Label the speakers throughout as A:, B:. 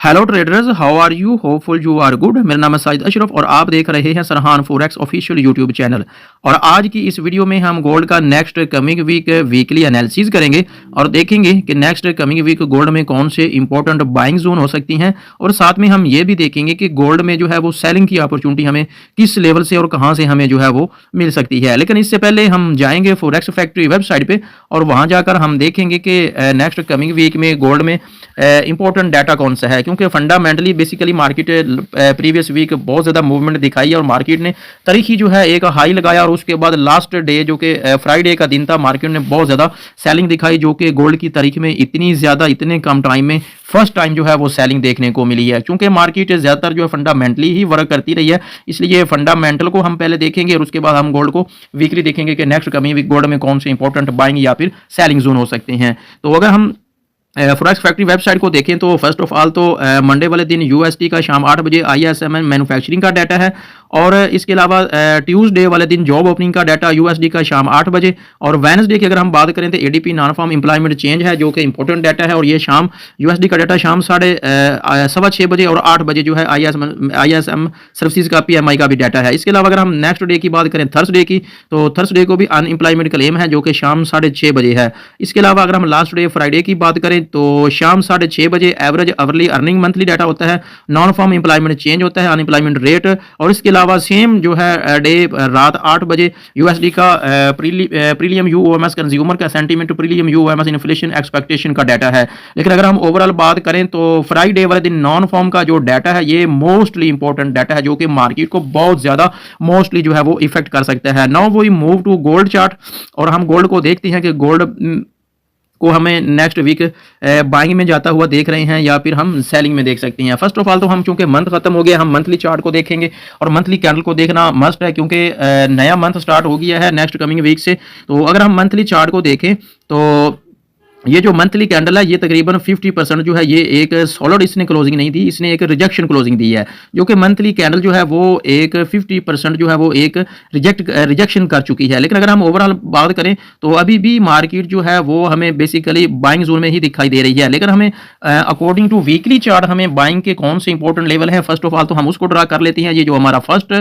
A: Hello traders, how are you? Hopeful you are good. मेरा नाम है साजिद अशरफ और आप देख रहे हैं Sarhan forex official YouTube channel. और आज की इस वीडियो में हम गोल्ड का next coming week weekly analysis करेंगे और देखेंगे कि नेक्स्ट कमिंग वीक गोल्ड में कौन से इंपॉर्टेंट बाइंग जोन हो सकती हैं। और साथ में हम ये भी देखेंगे कि गोल्ड में जो है वो सेलिंग की अपॉर्चुनिटी हमें किस लेवल से और कहाँ से हमें जो है वो मिल सकती है। लेकिन इससे पहले हम जाएंगे फॉरेक्स फैक्ट्री वेबसाइट पे और वहाँ जाकर हम देखेंगे कि नेक्स्ट कमिंग वीक में गोल्ड में इंपॉर्टेंट डाटा कौन सा है, क्योंकि fundamentally basically market previous week बहुत ज़्यादा मूवमेंट दिखाई है और मार्केट ने तारीखी जो है एक हाई लगाया और उसके बाद लास्ट डे जो कि फ्राइडे का दिन था, मार्केट ने बहुत ज़्यादा सेलिंग दिखाई, जो कि गोल्ड की तारीख में इतनी ज़्यादा इतने कम टाइम में फर्स्ट टाइम जो है वो सेलिंग देखने को मिली है। क्योंकि मार्केट ज़्यादातर जो है फंडामेंटली ही वर्क करती रही है, इसलिए फंडामेंटल को हम पहले देखेंगे और उसके बाद हम गोल्ड को वीकली देखेंगे कि नेक्स्ट कमिंग वीक गोल्ड में कौन से इंपॉर्टेंट बाइंग या फिर सेलिंग जोन हो सकते हैं। तो अगर हम फॉरेक्स फैक्ट्री वेबसाइट को देखें तो फर्स्ट ऑफ ऑल तो मंडे वाले दिन यूएसडी का शाम 8 बजे आईएसएम मैन्युफैक्चरिंग का डाटा है और इसके अलावा ट्यूसडे वाले दिन जॉब ओपनिंग का डाटा यूएसडी का शाम 8 बजे। और वेडनेसडे की अगर हम बात करें तो ADP non farm employment change है जो कि इंपॉर्टेंट डाटा है और ये शाम यूएसडी का डाटा शाम 6:15 बजे और 8 बजे जो है आईएसएम सर्विसेज का पीएमआई का भी डाटा है। इसके अलावा अगर हम नेक्स्ट डे की बात करें थर्सडे की, तो थर्सडे को भी अनएम्प्लॉयमेंट क्लेम है जो कि शाम 6:30 बजे है। इसके अलावा अगर हम लास्ट डे फ्राइडे की बात करें तो शाम 6:30 बजे average hourly earning monthly data होता है, नॉन फॉर्म एम्प्लॉयमेंट चेंज होता है, अनएम्प्लॉयमेंट रेट। और इसके अलावा सेम जो है डे रात 8 बजे यूएसडी का प्रीलियम यूओएमएस कंज्यूमर का सेंटीमेंट, प्रीलियम यूओएमएस इन्फ्लेशन एक्सपेक्टेशन का डाटा है। लेकिन अगर हम ओवरऑल बात करें तो फ्राइडे वाले दिन नॉन फॉर्म का जो डाटा है ये मोस्टली इंपॉर्टेंट डाटा है जो कि मार्केट को बहुत ज्यादा मोस्टली जो है वो इफेक्ट कर सकता है। Now we move to gold chart और हम गोल्ड को देखते हैं कि गोल्ड को हमें नेक्स्ट वीक बाइंग में जाता हुआ देख रहे हैं या फिर हम सेलिंग में देख सकते हैं। फर्स्ट ऑफ ऑल तो हम चूंकि मंथ खत्म हो गया, हम मंथली चार्ट को देखेंगे और मंथली कैंडल को देखना मस्ट है क्योंकि नया मंथ स्टार्ट हो गया है नेक्स्ट कमिंग वीक से। तो अगर हम मंथली चार्ट को देखें तो ये जो मंथली कैंडल है ये तकरीबन 50% जो है ये एक सॉलिड इसने क्लोजिंग नहीं दी, इसने एक रिजेक्शन क्लोजिंग दी है, जो कि मंथली कैंडल जो है वो एक 50% जो है वो एक रिजेक्शन कर चुकी है। लेकिन अगर हम ओवरऑल बात करें तो अभी भी मार्केट जो है वो हमें बेसिकली बाइंग जोन में ही दिखाई दे रही है। लेकिन हमें अकॉर्डिंग टू वीकली चार्ट हमें बाइंग के कौन से इंपॉर्टेंट लेवल है, फर्स्ट ऑफ ऑल तो हम उसको ड्रा कर लेते हैं। ये जो हमारा फर्स्ट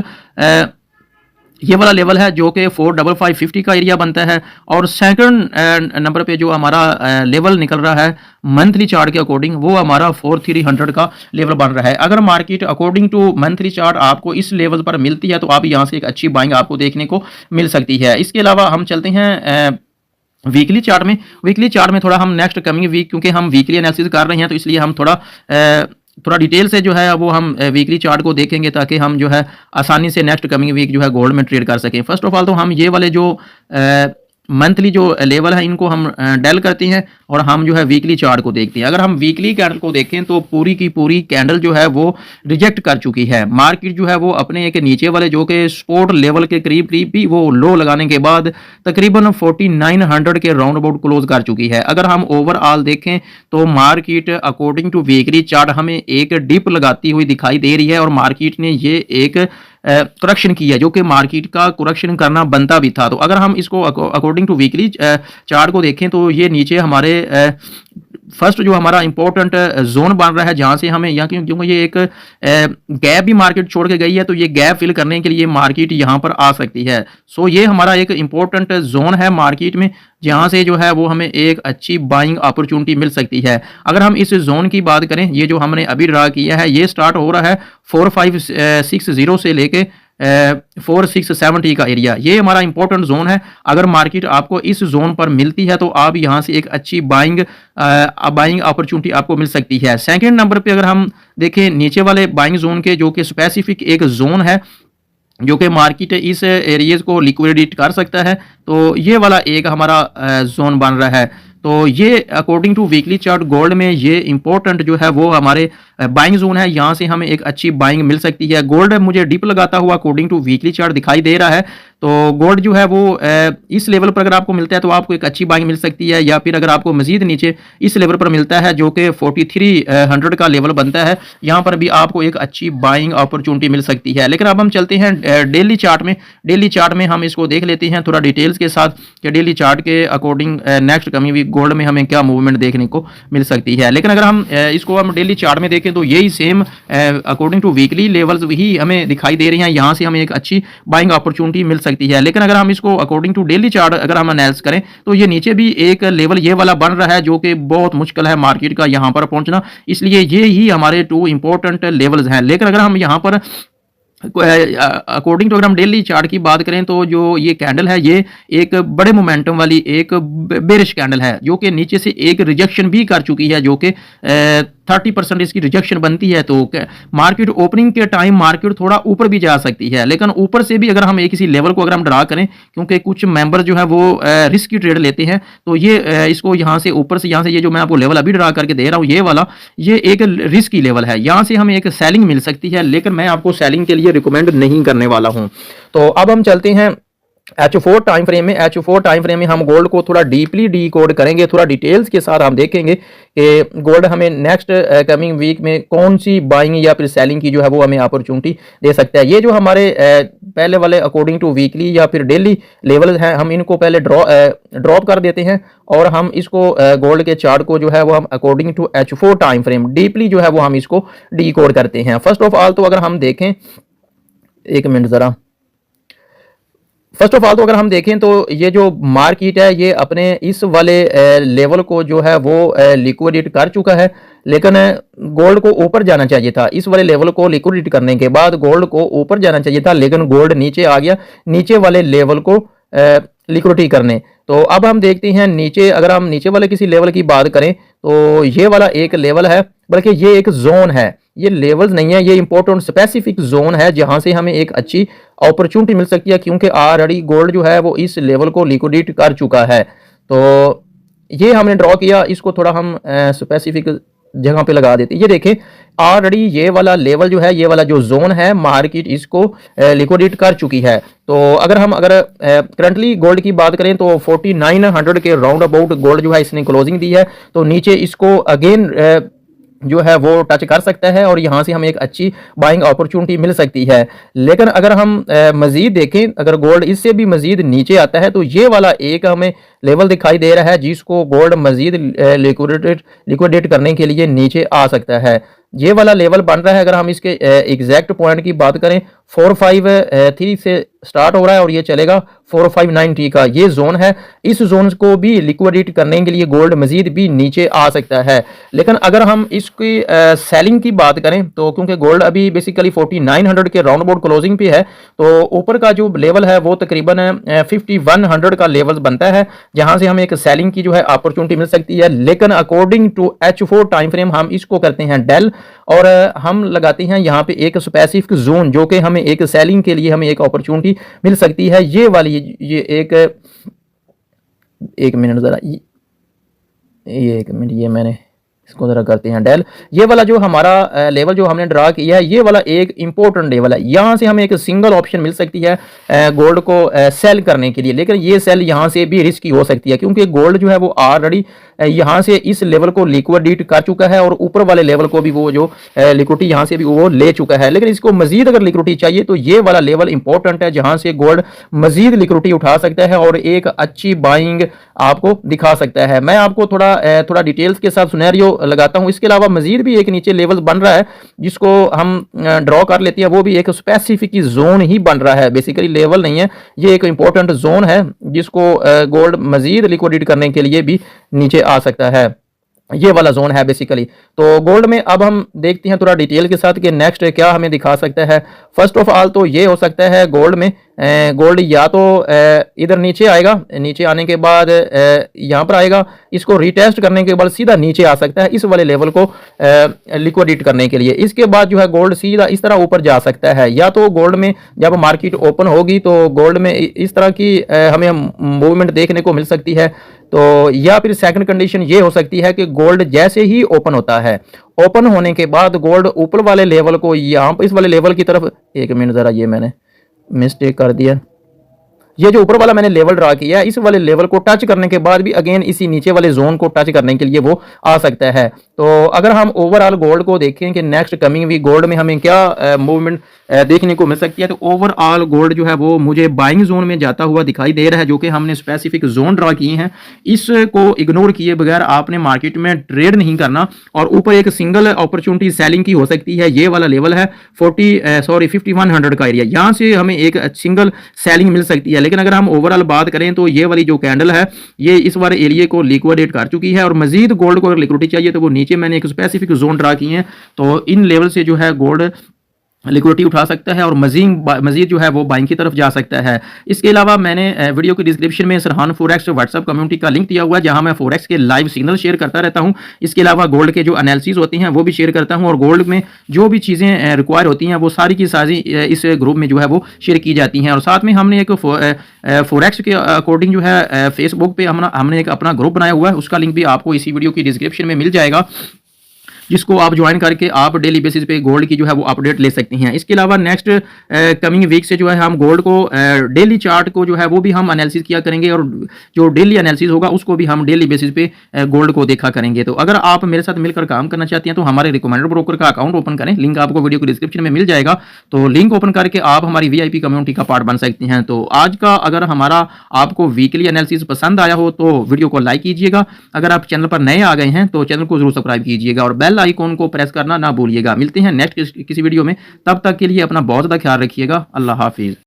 A: ये वाला लेवल है जो कि 45550 का एरिया बनता है और सेकंड नंबर पे जो हमारा लेवल निकल रहा है मंथली चार्ट के अकॉर्डिंग वो हमारा 4300 का लेवल बन रहा है। अगर market according to monthly chart आपको इस लेवल पर मिलती है तो आप यहाँ से एक अच्छी बाइंग आपको देखने को मिल सकती है। इसके अलावा हम चलते हैं वीकली चार्ट में। वीकली चार्ट में थोड़ा हम नेक्स्ट कमिंग वीक, क्योंकि हम वीकली एनालिसिस कर रहे हैं तो इसलिए हम थोड़ा डिटेल से जो है वो हम वीकली चार्ट को देखेंगे ताकि हम जो है आसानी से नेक्स्ट कमिंग वीक जो है गोल्ड में ट्रेड कर सकें। फर्स्ट ऑफ ऑल तो हम ये वाले जो मंथली जो लेवल है इनको हम डेल करते हैं और हम जो है वीकली चार्ट को देखते हैं। अगर हम वीकली कैंडल को देखें तो पूरी की पूरी कैंडल जो है वो रिजेक्ट कर चुकी है। मार्केट जो है वो अपने एक नीचे वाले जो कि सपोर्ट लेवल के करीब करीब भी वो लो लगाने के बाद तकरीबन 4900 के राउंड अबाउट क्लोज कर चुकी है। अगर हम ओवरऑल देखें तो market according to weekly chart हमें एक डिप लगाती हुई दिखाई दे रही है और मार्केट ने ये एक करेक्शन की है जो कि मार्केट का करेक्शन करना बनता भी था। तो अगर हम इसको अकॉर्डिंग टू वीकली चार्ट को देखें तो ये नीचे हमारे फर्स्ट जो हमारा इंपॉर्टेंट जोन बन रहा है जहां से हमें यहाँ क्योंकि ये एक गैप भी मार्केट छोड़ के गई है तो ये गैप फिल करने के लिए मार्केट यहाँ पर आ सकती है। सो ये हमारा एक इंपॉर्टेंट जोन है मार्केट में जहां से जो है वो हमें एक अच्छी बाइंग अपॉर्चुनिटी मिल सकती है। अगर हम इस जोन की बात करें, ये जो हमने अभी ड्रा किया है ये स्टार्ट हो रहा है 4560 से लेके 4670 का एरिया, ये हमारा इंपॉर्टेंट जोन है। अगर मार्केट आपको इस जोन पर मिलती है तो आप यहां से एक अच्छी बाइंग अपॉर्चुनिटी आपको मिल सकती है। सेकंड नंबर पे अगर हम देखें नीचे वाले बाइंग जोन के जो कि स्पेसिफिक एक जोन है जो कि मार्केट इस एरियाज को लिक्विडेट कर सकता है, तो ये वाला एक हमारा जोन बन रहा है। तो ये according to weekly chart gold में ये इंपॉर्टेंट जो है वो हमारे बाइंग जोन है, यहाँ से हमें एक अच्छी बाइंग मिल सकती है। गोल्ड मुझे डिप लगाता हुआ अकॉर्डिंग टू वीकली चार्ट दिखाई दे रहा है, तो गोल्ड जो है वो इस लेवल पर अगर आपको मिलता है तो आपको एक अच्छी बाइंग मिल सकती है, या फिर अगर आपको मजीद नीचे इस लेवल पर मिलता है जो कि 4300 का लेवल बनता है, यहाँ पर भी आपको एक अच्छी बाइंग अपॉर्चुनिटी मिल सकती है। लेकिन अब हम चलते हैं डेली चार्ट में। डेली चार्ट में हम इसको देख लेते हैं थोड़ा डिटेल्स के साथ कि डेली चार्ट के according next coming week gold में हमें क्या मूवमेंट देखने को मिल सकती है। लेकिन अगर हम इसको हम डेली चार्ट में देखें देखें तो यही same according to weekly levels ही हमें दिखाई दे रही हैं। यहाँ से हमें एक अच्छी बाइंग अपॉर्चुनिटी मिल सकती है। लेकिन अगर हम इसको अकॉर्डिंग टू डेली चार्ट अगर हम एनालिसिस करें तो ये नीचे भी एक लेवल ये वाला बन रहा है, जो कि बहुत मुश्किल है मार्केट का यहाँ पर पहुंचना। इसलिए ये ही हमारे 2 इंपॉर्टेंट लेवल्स हैं। लेकिन अगर हम यहाँ पर अकॉर्डिंग टू अगर हम डेली चार्ट की बात करें तो जो ये कैंडल है ये एक बड़े मोमेंटम वाली एक बेरिश कैंडल है, जो कि नीचे से एक रिजेक्शन भी कर चुकी है, जो कि 30% इसकी रिजेक्शन बनती है। तो मार्केट ओपनिंग के टाइम मार्केट थोड़ा ऊपर भी जा सकती है, लेकिन ऊपर से भी अगर हम एक किसी लेवल को अगर हम ड्रा करें, क्योंकि कुछ मेंबर जो है वो रिस्क की ट्रेड लेते हैं, तो ये इसको यहाँ से ऊपर से यहाँ से ये जो मैं आपको लेवल अभी ड्रा करके दे रहा हूँ ये वाला, ये एक रिस्क की लेवल है। यहाँ से हमें एक सेलिंग मिल सकती है, लेकिन मैं आपको सेलिंग के लिए रिकमेंड नहीं करने वाला हूँ। तो अब हम चलते हैं H4 टाइम फ्रेम में। H4 टाइम फ्रेम में हम गोल्ड को थोड़ा डीपली डीकोड करेंगे, थोड़ा डिटेल्स के साथ हम देखेंगे कि गोल्ड हमें नेक्स्ट कमिंग वीक में कौन सी बाइंग या फिर सेलिंग की जो है वो हमें अपॉर्चुनिटी दे सकता है। ये जो हमारे पहले वाले अकॉर्डिंग टू वीकली या फिर डेली लेवल हैं, हम इनको पहले ड्रॉप कर देते हैं और हम इसको गोल्ड के चार्ट को जो है वो हम according to H4 time frame deeply जो है वो हम इसको डीकोड करते हैं। फर्स्ट ऑफ ऑल तो अगर हम देखें, एक मिनट ज़रा, फर्स्ट ऑफ ऑल तो अगर हम देखें तो ये जो मार्केट है ये अपने इस वाले लेवल को जो है वो लिक्विडेट कर चुका है, लेकिन गोल्ड को ऊपर जाना चाहिए था। इस वाले लेवल को लिक्विडेट करने के बाद गोल्ड को ऊपर जाना चाहिए था, लेकिन गोल्ड नीचे आ गया नीचे वाले लेवल को लिक्विडिटी करने। तो अब हम देखते हैं नीचे, अगर हम नीचे वाले किसी लेवल की बात करें तो ये वाला एक लेवल है, बल्कि ये एक जोन है, ये लेवल्स नहीं है, ये इंपॉर्टेंट स्पेसिफिक जोन है जहां से हमें एक अच्छी अपॉर्चुनिटी मिल सकती है, क्योंकि ऑलरेडी गोल्ड जो है वो इस लेवल को लिक्विडेट कर चुका है। तो ये हमने ड्रॉ किया, इसको थोड़ा हम स्पेसिफिक जगह पे लगा देते हैं। ये देखें ऑलरेडी ये वाला लेवल जो है, ये वाला जो जोन है, मार्केट इसको लिक्विडेट कर चुकी है। तो अगर करंटली गोल्ड की बात करें तो 4900 के राउंड अबाउट गोल्ड जो है इसने क्लोजिंग दी है, तो नीचे इसको अगेन जो है वो टच कर सकता है और यहाँ से हमें एक अच्छी बाइंग अपॉर्चुनिटी मिल सकती है। लेकिन अगर हम मजीद देखें, अगर गोल्ड इससे भी मजीद नीचे आता है तो ये वाला एक हमें लेवल दिखाई दे रहा है जिसको गोल्ड मजीद लिक्विडेट करने के लिए नीचे आ सकता है। ये वाला लेवल बन रहा है, अगर हम इसके एग्जैक्ट पॉइंट की बात करें 453 से स्टार्ट हो रहा है और ये चलेगा 459 का, ये जोन है। इस जोन को भी लिक्विडेट करने के लिए गोल्ड मजीद भी नीचे आ सकता है। लेकिन अगर हम इसकी सेलिंग की बात करें तो क्योंकि गोल्ड अभी बेसिकली 4900 के राउंड अबाउट क्लोजिंग पे है, तो ऊपर का जो लेवल है वो तकरीबन 5100 का लेवल बनता है, जहां से हमें एक सेलिंग की जो है अपॉर्चुनिटी मिल सकती है। लेकिन according to H4 time frame हम इसको करते हैं डेल और हम लगाते हैं यहाँ पे एक स्पेसिफिक जोन, जो कि हमें एक सेलिंग के लिए हमें एक अपॉर्चुनिटी मिल सकती है। ये वाली ये एक मिनट ज़रा, ये एक मिनट, ये मैंने इसको ज़रा करते हैं डेल। ये वाला जो हमारा लेवल जो हमने ड्रा किया है, ये वाला एक इंपॉर्टेंट लेवल है। यहाँ से हमें एक सिंगल ऑप्शन मिल सकती है गोल्ड को सेल करने के लिए, लेकिन ये सेल यहाँ से भी रिस्की हो सकती है, क्योंकि गोल्ड जो है वो ऑलरेडी यहाँ से इस लेवल को लिक्विडेट कर चुका है और ऊपर वाले लेवल को भी वो जो लिक्विडिटी यहाँ से भी वो ले चुका है। लेकिन इसको मजीद अगर लिक्विडिटी चाहिए तो ये वाला लेवल इंपॉर्टेंट है, जहाँ से गोल्ड मजीद लिक्विडिटी उठा सकता है और एक अच्छी बाइंग आपको दिखा सकता है। मैं आपको थोड़ा डिटेल्स के साथ सिनेरियो लगाता हूं। इसके अलावा मजीद भी एक नीचे लेवल बन रहा है जिसको हम ड्रॉ कर लेते हैं, वो भी एक स्पेसिफिक जोन ही बन रहा है, बेसिकली लेवल नहीं है, ये एक इंपॉर्टेंट जोन है जिसको गोल्ड मजीद लिक्विडेट करने के लिए भी नीचे आ सकता है। ये वाला जोन है बेसिकली। तो गोल्ड में अब हम देखते हैं थोड़ा डिटेल के साथ कि नेक्स्ट क्या हमें दिखा सकता है। फर्स्ट ऑफ ऑल तो ये हो सकता है गोल्ड में गोल्ड या तो इधर नीचे आएगा, नीचे आने के बाद यहाँ पर आएगा, इसको रिटेस्ट करने के बाद सीधा नीचे आ सकता है इस वाले लेवल को लिक्विडेट करने के लिए। इसके बाद जो है गोल्ड सीधा इस तरह ऊपर जा सकता है, या तो गोल्ड में जब मार्केट ओपन होगी तो गोल्ड में इस तरह की हमें मूवमेंट देखने को मिल सकती है। तो या फिर सेकंड कंडीशन ये हो सकती है कि गोल्ड जैसे ही ओपन होता है, ओपन होने के बाद गोल्ड ऊपर वाले लेवल को यहाँ पर इस वाले लेवल की तरफ, एक मिनट ज़रा, ये मैंने मिस्टेक कर दिया, ये जो ऊपर वाला मैंने लेवल ड्रा किया है, इस वाले लेवल को टच करने के बाद भी अगेन इसी नीचे वाले जोन को टच करने के लिए वो आ सकता है। तो अगर हम ओवरऑल गोल्ड को देखें कि नेक्स्ट कमिंग वीक गोल्ड में हमें क्या मूवमेंट देखने को मिल सकती है, तो ओवरऑल गोल्ड जो है वो मुझे बाइंग जोन में जाता हुआ दिखाई दे रहा है, जो कि हमने स्पेसिफिक जोन ड्रा किए हैं। इसको इग्नोर किए बगैर आपने मार्केट में ट्रेड नहीं करना। और ऊपर एक सिंगल अपॉर्चुनिटी सेलिंग की हो सकती है, ये वाला लेवल है 5100 का एरिया, यहाँ से हमें एक सिंगल सेलिंग मिल सकती है। लेकिन अगर हम ओवरऑल बात करें तो ये वाली जो कैंडल है ये इस वाले एरिया को लिक्विडेट कर चुकी है, और मजीद गोल्ड को अगर लिक्विडिटी चाहिए तो वो नीचे मैंने एक स्पेसिफिक जोन ड्रा किए हैं। तो इन लेवल से जो है गोल्ड लिक्विडिटी उठा सकता है और मजीद जो है वो बाइंग की तरफ जा सकता है। इसके अलावा मैंने वीडियो के डिस्क्रिप्शन में सरहान फॉरेक्स व्हाट्सएप कम्युनिटी का लिंक दिया हुआ है, जहां मैं फॉरेक्स के लाइव सिग्नल शेयर करता रहता हूं। इसके अलावा गोल्ड के जो एनालिसिस होती हैं वो भी शेयर करता हूं, और गोल्ड में जो भी चीज़ें रिक्वायर होती हैं वो सारी की सारी इस ग्रुप में जो है वो शेयर की जाती हैं। और साथ में हमने एक फॉरेक्स के अकॉर्डिंग जो है फेसबुक पे हमने एक अपना ग्रुप बनाया हुआ है, उसका लिंक भी आपको इसी वीडियो की डिस्क्रिप्शन में मिल जाएगा, जिसको आप ज्वाइन करके आप डेली बेसिस पे गोल्ड की जो है वो अपडेट ले सकती हैं। इसके अलावा नेक्स्ट कमिंग वीक से जो है हम गोल्ड को डेली चार्ट को जो है वो भी हम एनालिसिस किया करेंगे, और जो डेली एनालिसिस होगा उसको भी हम डेली बेसिस पे गोल्ड को देखा करेंगे। तो अगर आप मेरे साथ मिलकर काम करना चाहते हैं तो हमारे रिकमेंडेड ब्रोकर का अकाउंट ओपन करें, लिंक आपको वीडियो को डिस्क्रिप्शन में मिल जाएगा। तो लिंक ओपन करके आप हमारी VIP कम्युनिटी का पार्ट बन सकते हैं। तो आज का अगर हमारा आपको वीकली एनालिसिस पसंद आया हो तो वीडियो को लाइक कीजिएगा। अगर आप चैनल पर नए आ गए हैं तो चैनल को जरूर सब्सक्राइब कीजिएगा और बेल आइकॉन को प्रेस करना ना भूलिएगा। मिलते हैं नेक्स्ट किसी वीडियो में, तब तक के लिए अपना बहुत ज़्यादा ख्याल रखिएगा। अल्लाह हाफिज़।